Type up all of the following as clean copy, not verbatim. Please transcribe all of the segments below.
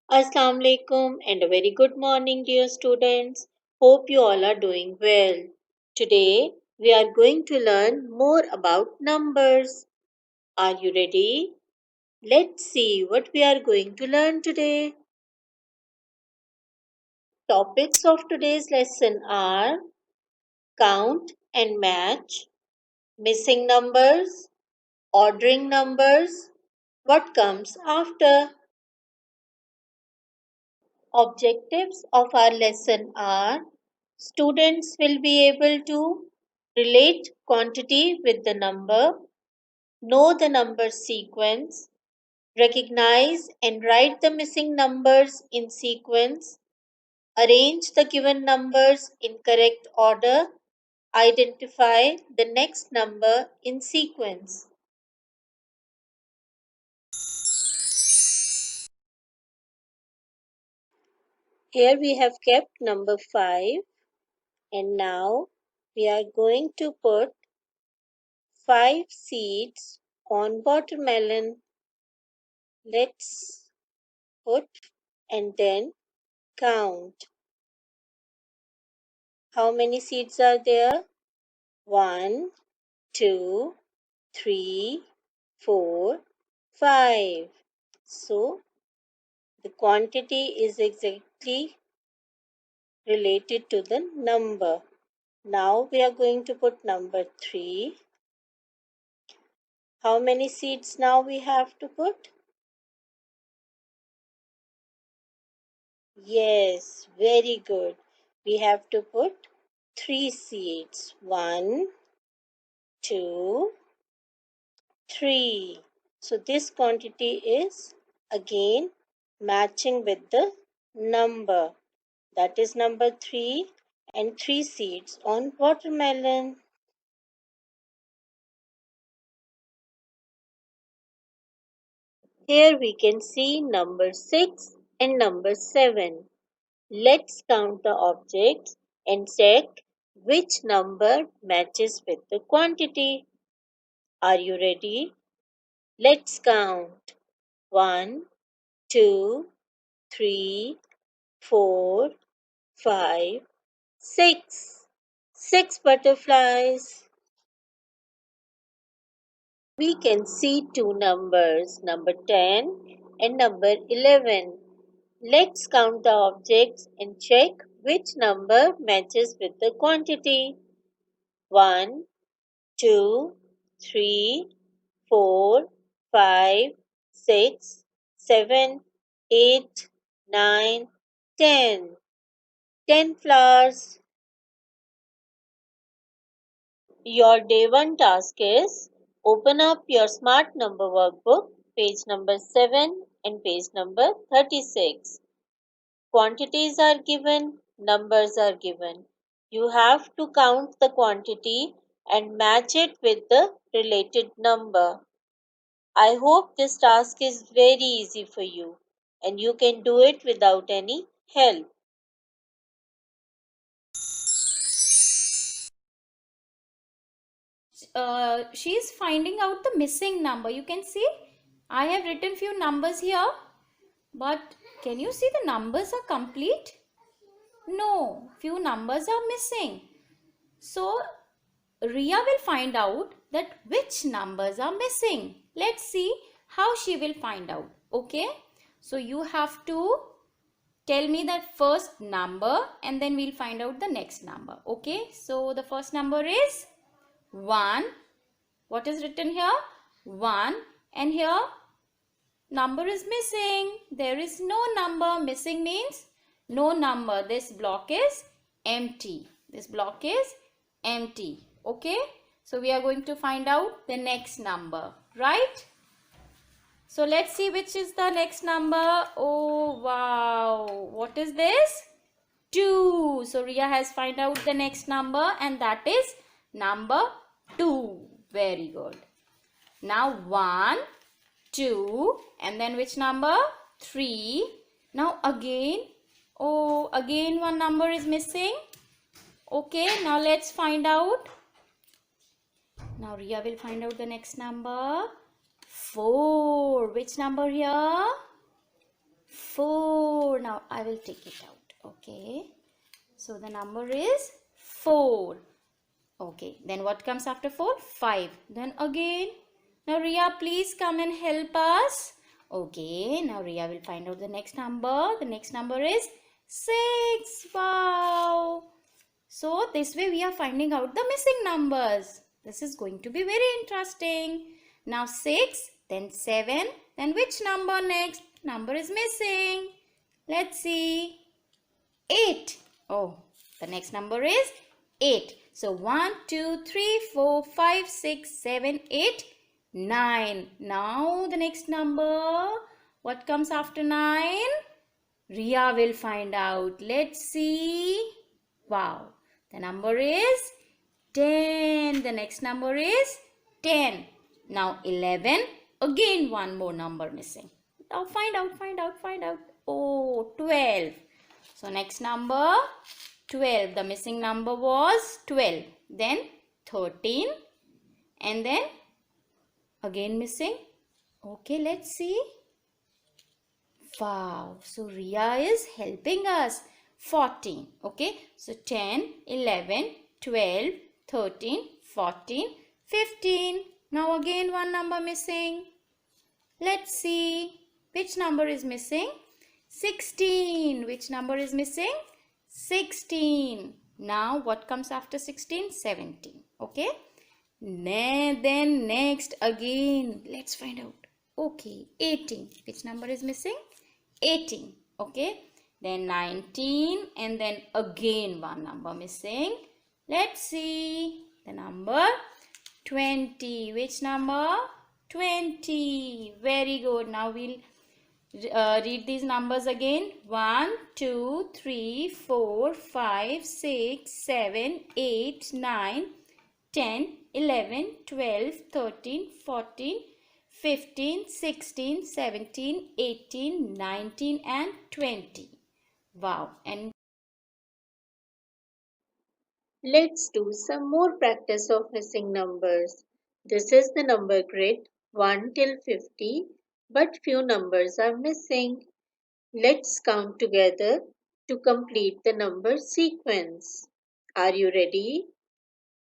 Assalamu alaikum and a very good morning, dear students. Hope you all are doing well. Today we are going to learn more about numbers. Are you ready? Let's see what we are going to learn today. Topics of today's lesson are count and match, missing numbers, ordering numbers, what comes after. Objectives of our lesson are students will be able to relate quantity with the number, know the number sequence, recognize and write the missing numbers in sequence, arrange the given numbers in correct order, identify the next number in sequence. Here we have kept number 5 and now we are going to put 5 seeds on watermelon. Let's put and then count. How many seeds are there? 1, 2, 3, 4, 5. So the quantity is exactly related to the number. Now we are going to put number 3. How many seeds now we have to put? Yes, very good. We have to put 3 seeds. 1, 2, 3. So this quantity is again matching with the number. That is number 3 and 3 seeds on watermelon. Here we can see number 6 and number 7. Let's count the objects and check which number matches with the quantity. Are you ready? Let's count. 1, 2, 3, 4, 5, 6. 6 butterflies. We can see two numbers, number 10 and number 11. Let's count the objects and check which number matches with the quantity. 1, 2, 3, 4, 5, 6, 7, 8, 9, 10. 10 flowers. Your day 1 task is open up your smart number workbook, page number 7 and page number 36. Quantities are given, numbers are given. You have to count the quantity and match it with the related number. I hope this task is very easy for you and you can do it without any help. She is finding out the missing number. You can see I have written few numbers here, but can you see the numbers are complete? No, few numbers are missing. So Ria will find out that which numbers are missing. Let's see how she will find out. Okay, so you have to tell me that first number and then we'll find out the next number. Okay, so the first number is 1. What is written here? 1, and here number is missing. There is no number. Missing means no number. This block is empty. This block is empty. Okay. So we are going to find out the next number. Right. So let's see which is the next number. Oh wow. What is this? 2. So Ria has find out the next number and that is number 2. Very good. Now 1, 2 and then which number? 3. Now again, oh again one number is missing. Okay, now let's find out. Now Ria will find out the next number. 4. Which number here? 4. Now I will take it out. Okay. So the number is 4. Okay. Then what comes after 4? 5. Then again. Now Ria, please come and help us. Okay. Now Ria will find out the next number. The next number is 6. Wow. So this way we are finding out the missing numbers. This is going to be very interesting. Now 6, then 7, then which number next? Number is missing. Let's see. 8. Oh, the next number is 8. So 1, 2, 3, 4, 5, 6, 7, 8, 9. Now the next number. What comes after 9? Ria will find out. Let's see. Wow. The number is 10. The next number is 10. Now 11. Again one more number missing. Now find out. Oh, 12. So next number 12. The missing number was 12. Then 13. And then again missing. Okay, let's see. Wow. So Ria is helping us. 14. Okay. So 10, 11, 12, 13, 14, 15. Now again one number missing. Let's see. Which number is missing? 16. Which number is missing? 16. Now what comes after 16? 17. Okay. Then next again. Let's find out. Okay. 18. Which number is missing? 18. Okay. Then 19 and then again one number missing. Let's see the number 20. Which number? 20. Very good. Now we'll read these numbers again. 1, 2, 3, 4, 5, 6, 7, 8, 9, 10, 11, 12, 13, 14, 15, 16, 17, 18, 19 and 20. Wow. And Let's do some more practice of missing numbers. This is the number grid 1 till 50, but few numbers are missing. Let's count together to complete the number sequence. Are you ready?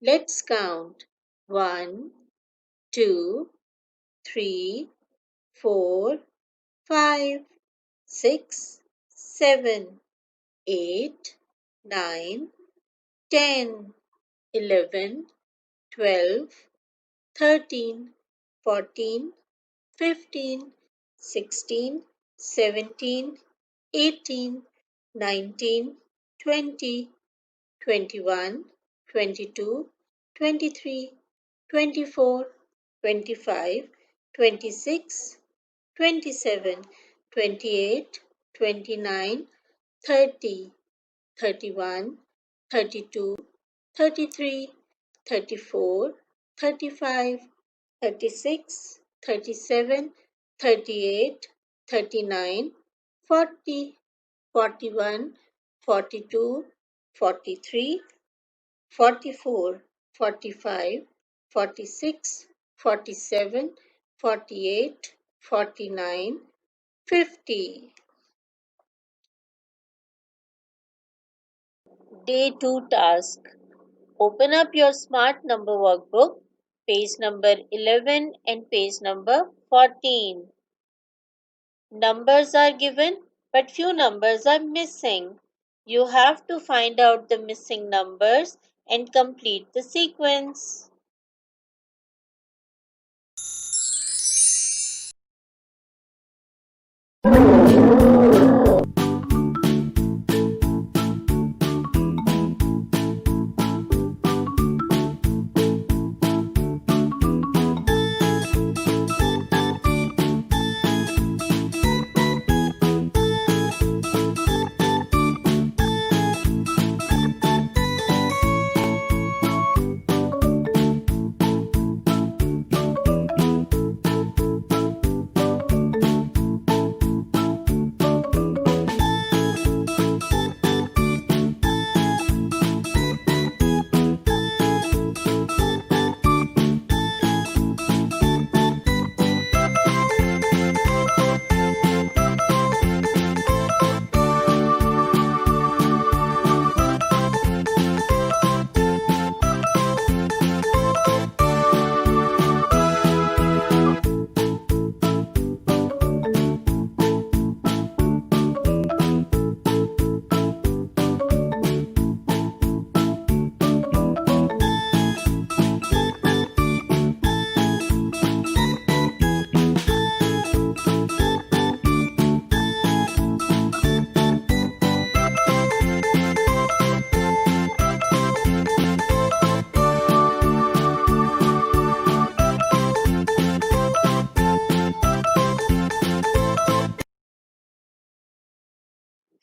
Let's count 1, 2, 3, 4, 5, 6, 7, 8, 9, 10, 11, 12, 13, 14, 15, 16, 17, 18, 19, 20, 21, 22, 23, 24, 25, 26, 27, 28, 29, 30, 31, 32, 33, 34, 35, 36, 37, 38, 39, 40, 41, 42, 43, 44, 45, 46, 47, 48, 49, 50. Day 2 task. Open up your smart number workbook, page number 11 and page number 14. Numbers are given, but few numbers are missing. You have to find out the missing numbers and complete the sequence.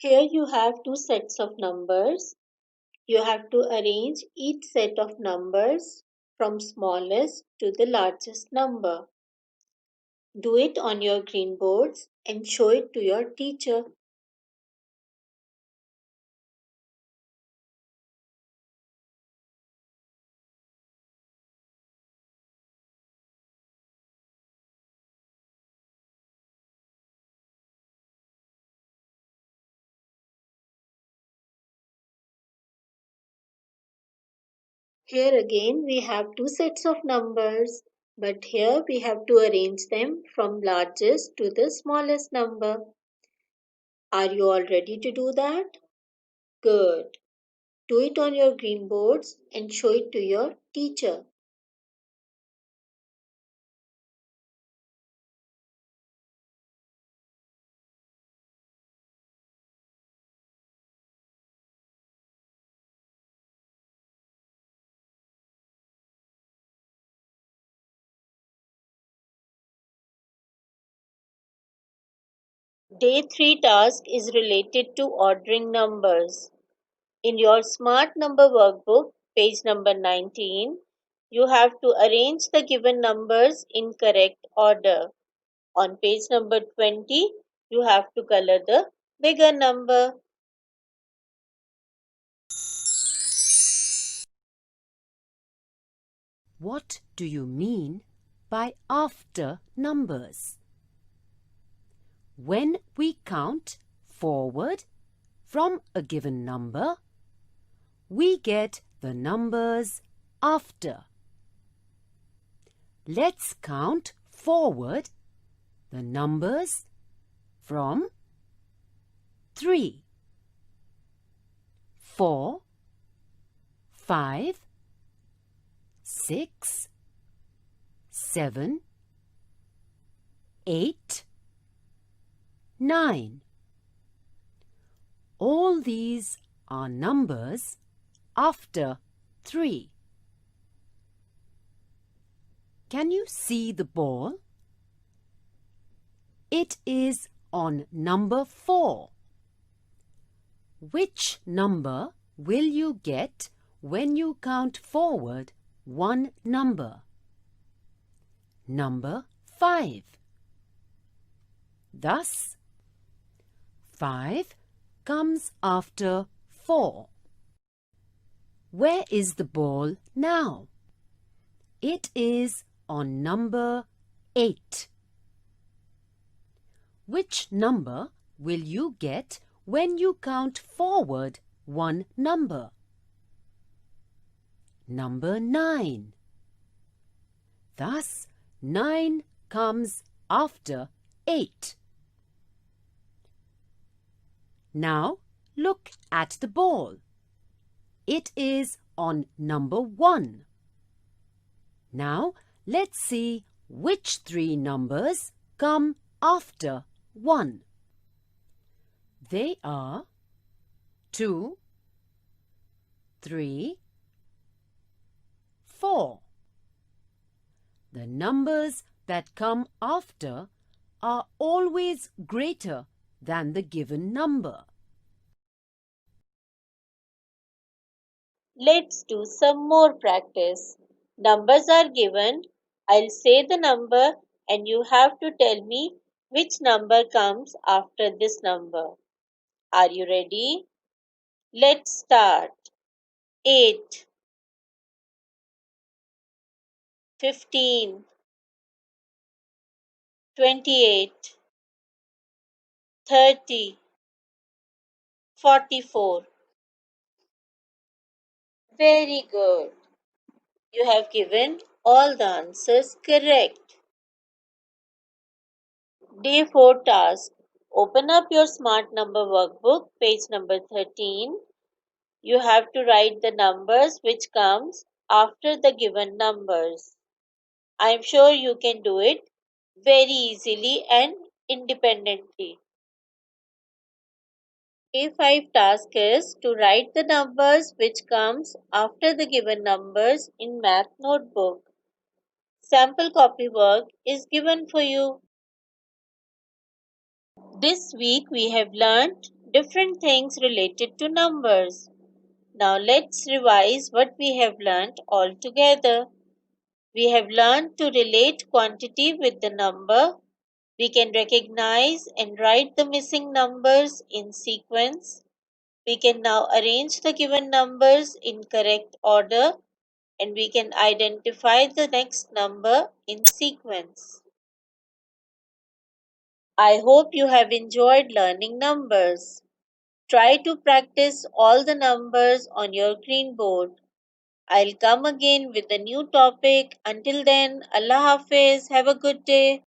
Here you have two sets of numbers. You have to arrange each set of numbers from smallest to the largest number. Do it on your green boards and show it to your teacher. Here again we have two sets of numbers, but here we have to arrange them from largest to the smallest number. Are you all ready to do that? Good. Do it on your green boards and show it to your teacher. Day 3 task is related to ordering numbers. In your Smart Number Workbook, page number 19, you have to arrange the given numbers in correct order. On page number 20, you have to color the bigger number. What do you mean by after numbers? When we count forward from a given number, we get the numbers after. Let's count forward the numbers from 3, 4, 5, 6, 7, 8, 9. All these are numbers after 3. Can you see the ball? It is on number 4. Which number will you get when you count forward one number? Number 5. Thus, 5 comes after 4. Where is the ball now? It is on number 8. Which number will you get when you count forward one number? Number 9. Thus, 9 comes after 8. Now, look at the ball. It is on number 1. Now, let's see which 3 numbers come after 1. They are 2, 3, 4. The numbers that come after are always greater than the given number. Let's do some more practice. Numbers are given. I'll say the number and you have to tell me which number comes after this number. Are you ready? Let's start. 8, 15, 28, 30, 44. Very good. You have given all the answers correct. Day 4 task. Open up your Smart Number Workbook, page number 13. You have to write the numbers which comes after the given numbers. I am sure you can do it very easily and independently. Day 5 task is to write the numbers which comes after the given numbers in math notebook. Sample copy work is given for you. This week we have learnt different things related to numbers. Now let's revise what we have learned all together. We have learned to relate quantity with the number. We can recognize and write the missing numbers in sequence. We can now arrange the given numbers in correct order, and we can identify the next number in sequence. I hope you have enjoyed learning numbers. Try to practice all the numbers on your green board. I'll come again with a new topic. Until then, Allah Hafiz. Have a good day.